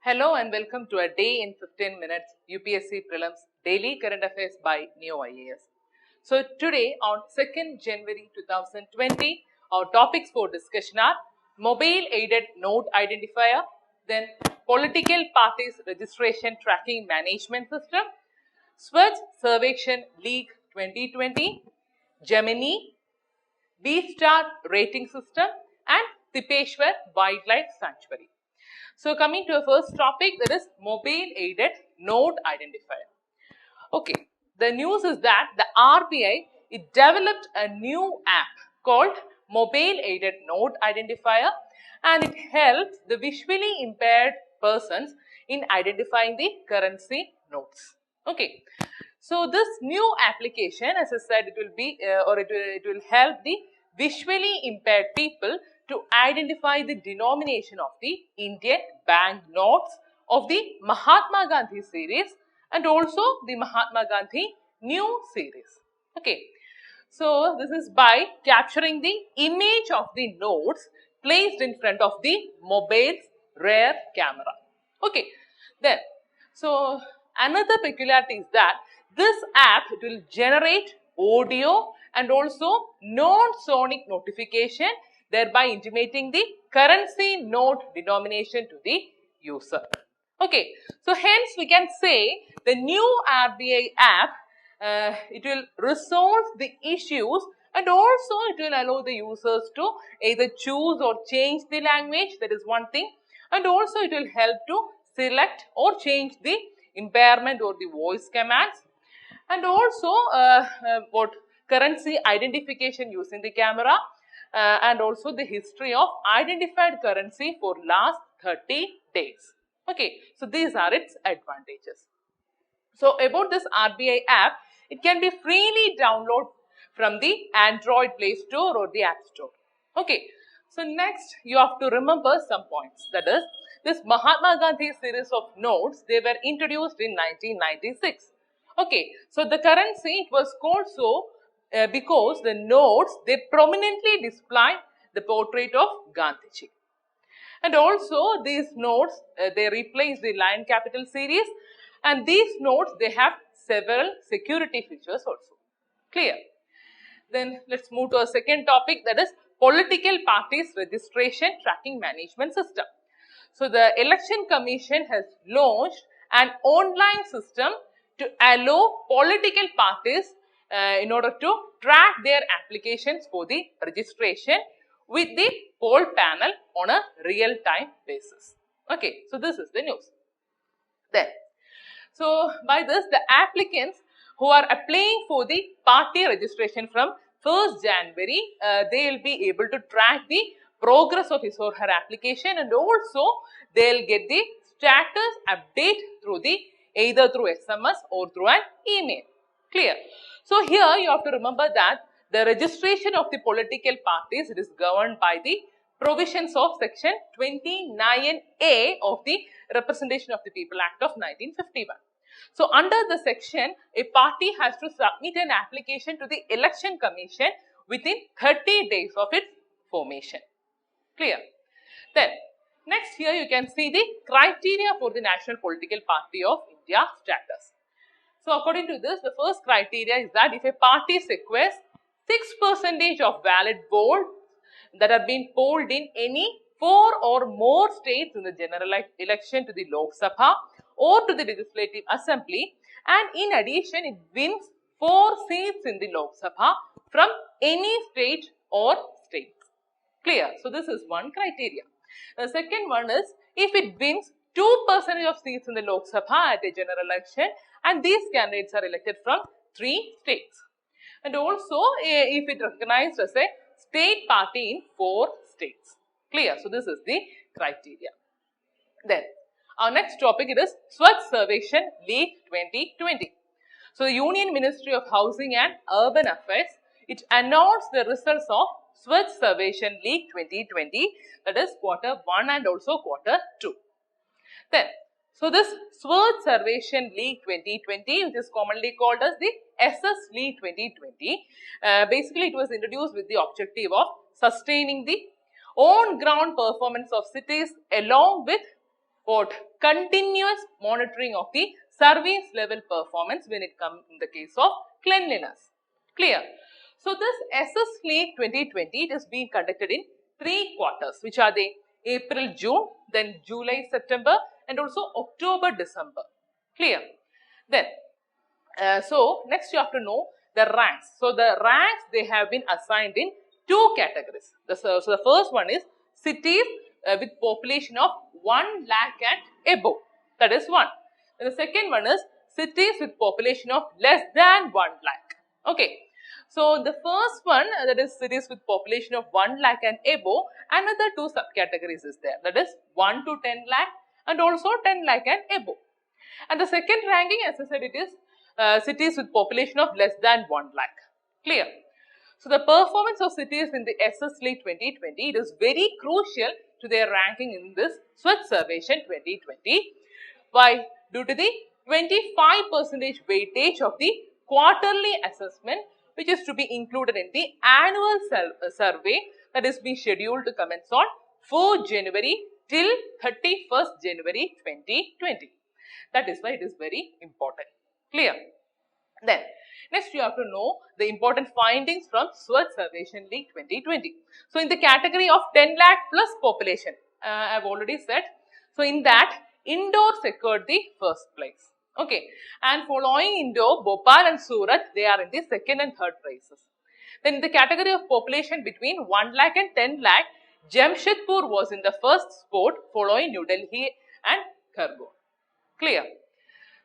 Hello and welcome to a day in 15 minutes UPSC Prelims Daily Current Affairs by Neo IAS. So today on 2nd January 2020, our topics for discussion are Mobile Aided Node Identifier, then Political Parties Registration Tracking Management System, Swachh Survey League 2020, Gemini, Bstar Rating System and Tipeshwar Wildlife Sanctuary. So coming to a first topic, that is Mobile Aided Node Identifier. Okay, the news is that the RBI developed a new app called Mobile Aided Node Identifier, and it helps the visually impaired persons in identifying the currency notes. Okay, so this new application, as I said, it will help the visually impaired people to identify the denomination of the Indian bank notes of the Mahatma Gandhi series and also the Mahatma Gandhi new series. Okay, so this is by capturing the image of the notes placed in front of the mobile's rear camera. Okay, then so another peculiarity is that this app will generate audio and also non-sonic notification, thereby intimating the currency note denomination to the user. Okay, so hence we can say the new RBI app, it will resolve the issues and also it will allow the users to either choose or change the language, that is one thing, and also it will help to select or change the impairment or the voice commands, and also what currency identification using the camera, and also the history of identified currency for last 30 days. Okay, so these are its advantages. So about this RBI app, it can be freely downloaded from the Android Play Store or the App Store. Okay, so next you have to remember some points, that is this Mahatma Gandhi series of notes, they were introduced in 1996. Okay, so the currency, it was called so because the notes, they prominently display the portrait of Gandhiji. And also these notes, they replace the Lion Capital series, and these notes, they have several security features also. Clear? Then let's move to a second topic, that is Political Parties Registration Tracking Management System. So the Election Commission has launched an online system to allow political parties in order to track their applications for the registration with the poll panel on a real-time basis. Okay, so this is the news. Then, so by this, the applicants who are applying for the party registration from 1st January, they will be able to track the progress of his or her application, and also they will get the status update through the either through SMS or through an email. Clear? So here you have to remember that the registration of the political parties, it is governed by the provisions of section 29A of the Representation of the People Act of 1951. So under the section, a party has to submit an application to the Election Commission within 30 days of its formation. Clear? Then next here you can see the criteria for the National Political Party of India status. So according to this, the first criteria is that if a party secures 6% of valid votes that are being polled in any 4 or more states in the general election to the Lok Sabha or to the Legislative Assembly, and in addition it wins 4 seats in the Lok Sabha from any state or states. Clear? So this is one criteria. The second one is if it wins 2% of seats in the Lok Sabha at a general election, and these candidates are elected from 3 states. And also if it recognized as a state party in 4 states. Clear? So this is the criteria. Then our next topic, it is Swachh Survey League 2020. So the Union Ministry of Housing and Urban Affairs, it announced the results of Swachh Survey League 2020, that is quarter 1 and also quarter 2. Then, so this Swachh Survey League 2020, which is commonly called as the SS League 2020, basically it was introduced with the objective of sustaining the on-ground performance of cities along with what? Continuous monitoring of the service level performance when it comes in the case of cleanliness. Clear? So this SS League 2020, it is being conducted in 3 quarters, which are the April, June, then July, September, and also October, December. Clear? Then, so next you have to know the ranks. So the ranks, they have been assigned in 2 categories. So the first one is cities with population of 1 lakh and above. That is one. And the second one is cities with population of less than 1 lakh. Okay. So the first one, that is cities with population of 1 lakh and above, another 2 subcategories is there. That is 1 to 10 lakh and also 10 lakh and above. And the second ranking, as I said, it is cities with population of less than 1 lakh. Clear? So the performance of cities in the SS League 2020, it is very crucial to their ranking in this Swachh Survey 2020. Why? Due to the 25% weightage of the quarterly assessment, which is to be included in the annual survey that is being scheduled to commence on 4 January till 31st January 2020. That is why it is very important. Clear? Then, next you have to know the important findings from Swachh Survey League 2020. So, in the category of 10 lakh plus population, I have already said. So, in that, Indore secured the first place. Okay. And following Indore, Bhopal and Surat, they are in the second and third places. Then in the category of population between 1 lakh and 10 lakh, Jamshedpur was in the first spot, following New Delhi and Kharagpur. Clear?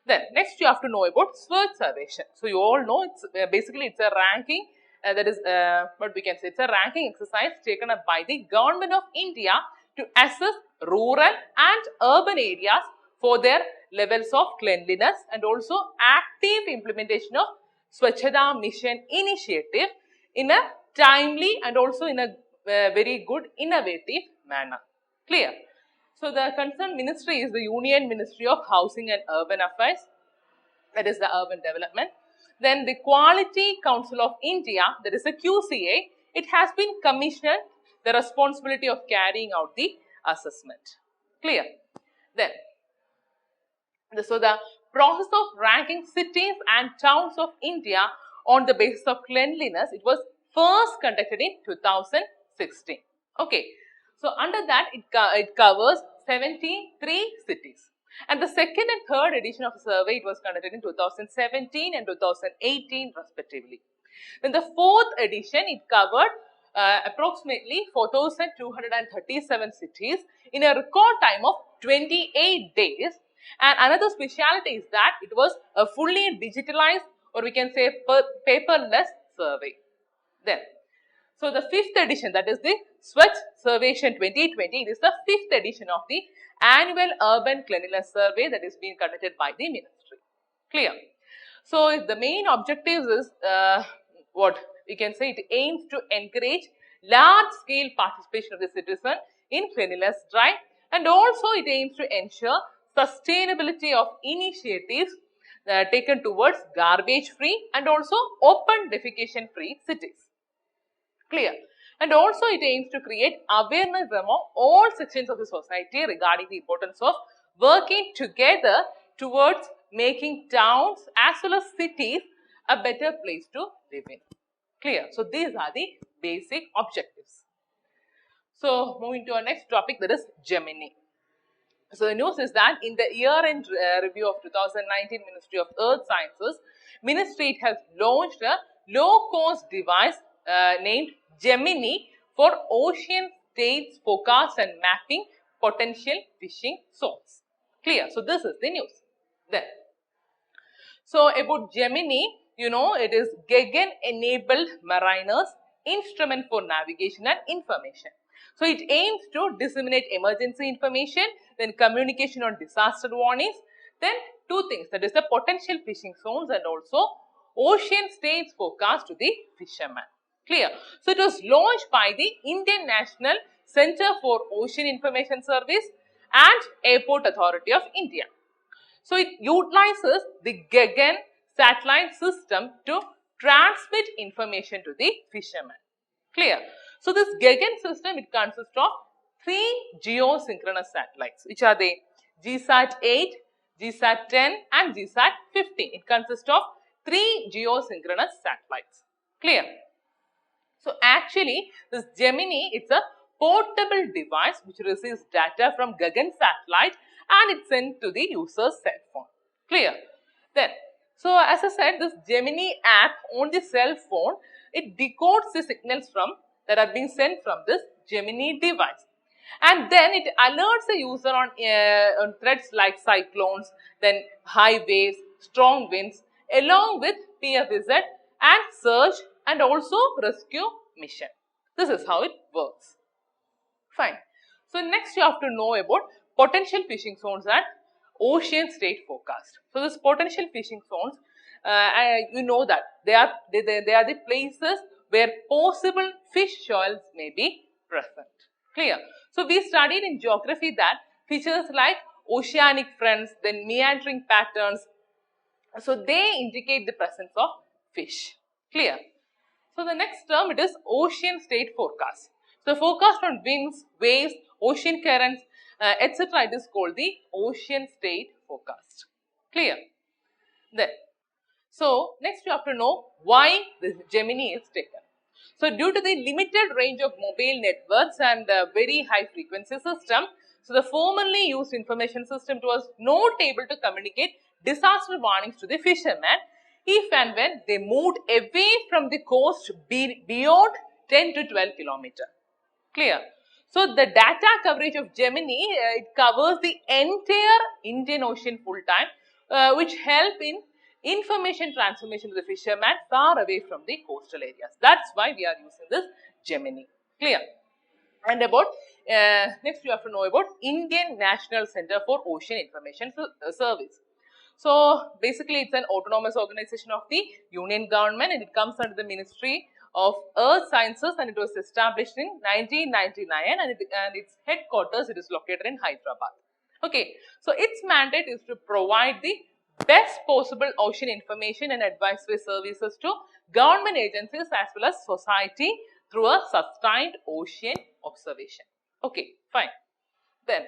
Then next you have to know about Swachh Survey. So you all know it's basically it's a ranking that is what we can say, it's a ranking exercise taken up by the Government of India to assess rural and urban areas for their levels of cleanliness and also active implementation of Swachhata Mission initiative in a timely and also in a very good innovative manner. Clear? So the concerned ministry is the Union Ministry of Housing and Urban Affairs, that is the urban development. Then the Quality Council of India, that is the QCA, it has been commissioned the responsibility of carrying out the assessment. Clear? Then, so the process of ranking cities and towns of India on the basis of cleanliness, it was first conducted in 2016. Okay. So under that, it covers 73 cities. And the second and third edition of the survey, it was conducted in 2017 and 2018 respectively. Then the fourth edition, it covered approximately 4,237 cities in a record time of 28 days. And another speciality is that it was a fully digitalized, or we can say paperless survey. Then, so the fifth edition, that is the Swachh Survey 2020, it is the fifth edition of the annual urban cleanliness survey that is being conducted by the ministry. Clear? So the main objectives is what we can say, it aims to encourage large scale participation of the citizen in cleanliness drive, and also it aims to ensure sustainability of initiatives taken towards garbage free and also open defecation free cities. Clear? And also it aims to create awareness among all sections of the society regarding the importance of working together towards making towns as well as cities a better place to live in. Clear? So these are the basic objectives. So moving to our next topic, that is Gemini. So the news is that in the year-end review of 2019 Ministry of Earth Sciences, Ministry has launched a low-cost device named Gemini for ocean states forecast and mapping potential fishing zones. Clear? So this is the news. Then, so about Gemini, you know, it is Gaggan-enabled mariner's instrument for navigation and information. So it aims to disseminate emergency information, then communication on disaster warnings, then two things, that is the potential fishing zones and also ocean states forecast to the fishermen. Clear? So it was launched by the Indian National Center for Ocean Information Service and Airport Authority of India. So it utilizes the Gaggan satellite system to transmit information to the fishermen. Clear? So this Gaggan system, it consists of 3 geosynchronous satellites, which are the GSAT 8, GSAT 10 and GSAT 15. It consists of 3 geosynchronous satellites. Clear? So actually this Gemini, it's a portable device which receives data from Gagan satellite and it's sent to the user's cell phone. Clear? Then, so as I said, this Gemini app on the cell phone, it decodes the signals that are being sent from this Gemini device. And then it alerts the user on threats like cyclones, then high waves, strong winds, along with PFZ and search and also rescue mission. This is how it works. Fine. So next you have to know about potential fishing zones and ocean state forecast. So this potential fishing zones, you know that they are the places where possible fish shoals may be present. Clear? So we studied in geography that features like oceanic fronts, then meandering patterns, so they indicate the presence of fish. Clear? So the next term, it is ocean state forecast. So forecast on winds, waves, ocean currents, etc. It is called the ocean state forecast. Clear? Then, so next you have to know why this Gemini is taken. So due to the limited range of mobile networks and very high frequency system, so the formerly used information system was not able to communicate disaster warnings to the fishermen if and when they moved away from the coast beyond 10 to 12 kilometers. Clear? So the data coverage of Gemini, it covers the entire Indian Ocean full time, which help in information transformation to the fishermen far away from the coastal areas. That's why we are using this Gemini. Clear? And about next you have to know about Indian National Center for Ocean Information Service. So basically it's an autonomous organization of the Union government and it comes under the Ministry of Earth Sciences and it was established in 1999 and its headquarters, it is located in Hyderabad. Okay, so its mandate is to provide the best possible ocean information and advisory services to government agencies as well as society through a sustained ocean observation. Okay, fine. Then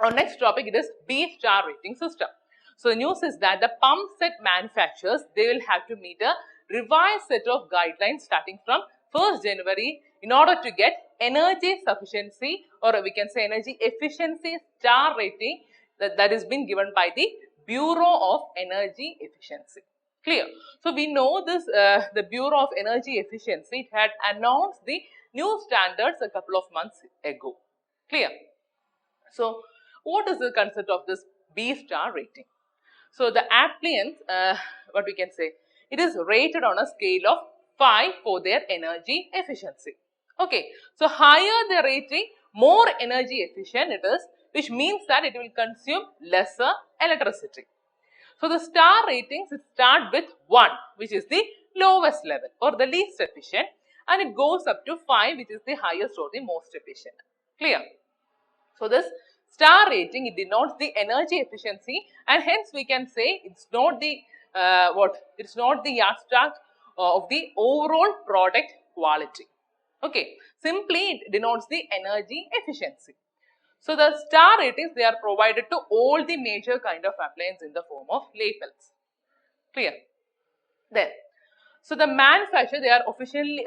our next topic, it is Bstar rating system. So the news is that the pump set manufacturers, they will have to meet a revised set of guidelines starting from 1st January in order to get energy sufficiency, or we can say energy efficiency star rating that is being given by the Bureau of Energy Efficiency. Clear? So we know this, the Bureau of Energy Efficiency, it had announced the new standards a couple of months ago. Clear? So what is the concept of this Bstar rating? So the applicants, what we can say, it is rated on a scale of 5 for their energy efficiency. Okay, so higher the rating, more energy efficient it is, which means that it will consume lesser electricity. So the star ratings, it start with 1, which is the lowest level or the least efficient, and it goes up to 5, which is the highest or the most efficient. Clear? So this star rating, it denotes the energy efficiency, and hence we can say it's not the it's not the yardstick of the overall product quality. Okay, simply it denotes the energy efficiency. So the star ratings, they are provided to all the major kind of appliances in the form of labels. Clear? Then, so the manufacturer, they are officially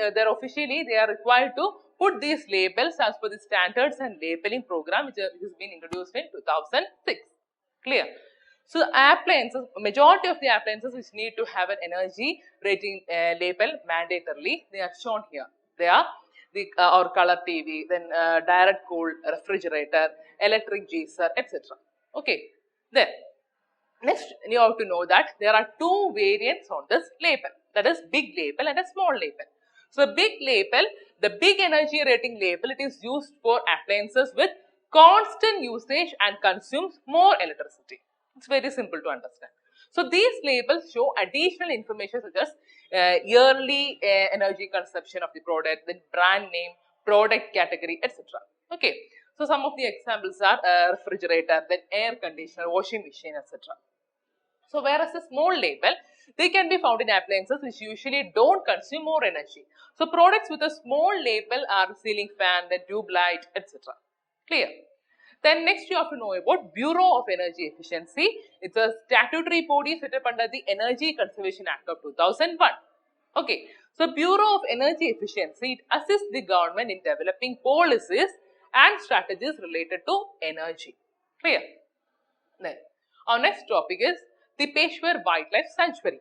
required to put these labels as per the standards and labeling program which has been introduced in 2006. Clear? So appliances, majority of the appliances which need to have an energy rating label mandatorily, they are shown here. They are the or color TV, then direct cool refrigerator, electric geyser, etc. Okay. Then next you have to know that there are 2 variants on this label, that is big label and a small label. So the big label, the big energy rating label, it is used for appliances with constant usage and consumes more electricity. It's very simple to understand. So these labels show additional information such as yearly energy consumption of the product, then brand name, product category, etc. Okay. So some of the examples are refrigerator, then air conditioner, washing machine, etc. So whereas a small label, they can be found in appliances which usually don't consume more energy. So products with a small label are ceiling fan, the tube light, etc. Clear? Then next you have to know about Bureau of Energy Efficiency. It's a statutory body set up under the Energy Conservation Act of 2001. Okay, so Bureau of Energy Efficiency, it assists the government in developing policies and strategies related to energy. Clear? Then our next topic is the Peshwar Wildlife Sanctuary.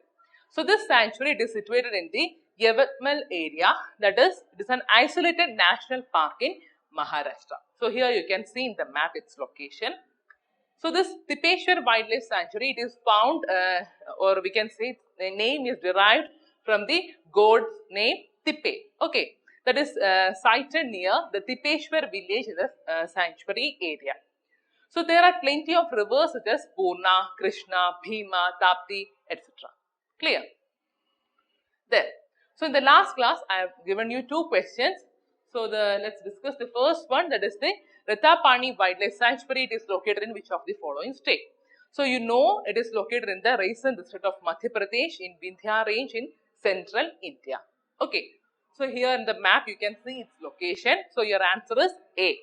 So this sanctuary, it is situated in the Yavatmal area, that is, it is an isolated national park in Maharashtra. So here you can see in the map its location. So this Peshwar Wildlife Sanctuary, it is found or we can say the name is derived from the god's name Tipe. Okay, that is sited near the Tipeshwar village in the sanctuary area. So there are plenty of rivers such as Purna, Krishna, Bhima, Tapti, etc. Clear? There. So in the last class, I have given you two questions. So let's discuss the first one, that is the Ratapani Wildlife Sanctuary. It is located in which of the following state? So you know it is located in the Raisan district of Madhya Pradesh in Vindhya range in central India. Okay. So here in the map you can see its location. So your answer is A.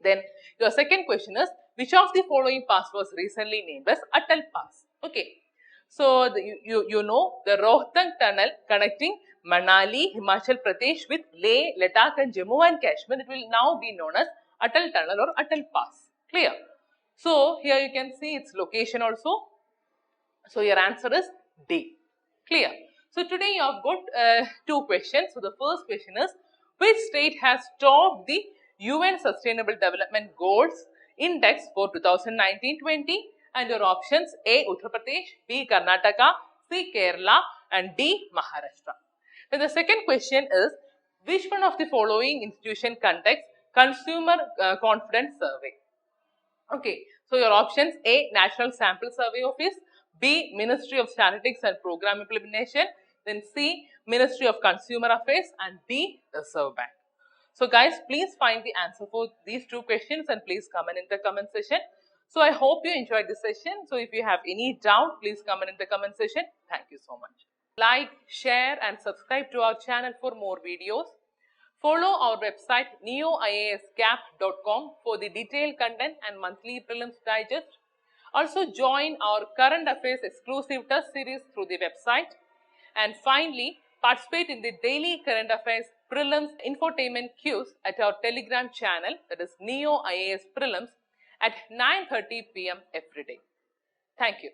Then your second question is, which of the following pass was recently named as Atal Pass? Okay. So you know the Rohtang tunnel connecting Manali, Himachal Pradesh with Leh, Ladakh and Jammu and Kashmir, it will now be known as Atal Tunnel or Atal Pass. Clear? So here you can see its location also. So your answer is D. Clear? So today you have got two questions. So the first question is, which state has topped the UN Sustainable Development Goals Index for 2019-20? And your options A. Uttar Pradesh, B. Karnataka, C. Kerala and D. Maharashtra. Then the second question is, which one of the following institution conducts Consumer Confidence Survey? Okay, so your options A. National Sample Survey Office, B. Ministry of Statistics and Program Implementation, then C. Ministry of Consumer Affairs and D. Reserve Bank. So guys, please find the answer for these two questions and please comment in the comment section. So I hope you enjoyed this session. So if you have any doubt, please comment in the comment section. Thank you so much. Like, share and subscribe to our channel for more videos. Follow our website neoiascap.com for the detailed content and monthly prelims digest. Also join our current affairs exclusive test series through the website. And finally, participate in the daily current affairs prelims infotainment quiz at our Telegram channel, that is Neo IAS Prelims, at 9:30 p.m. every day. Thank you.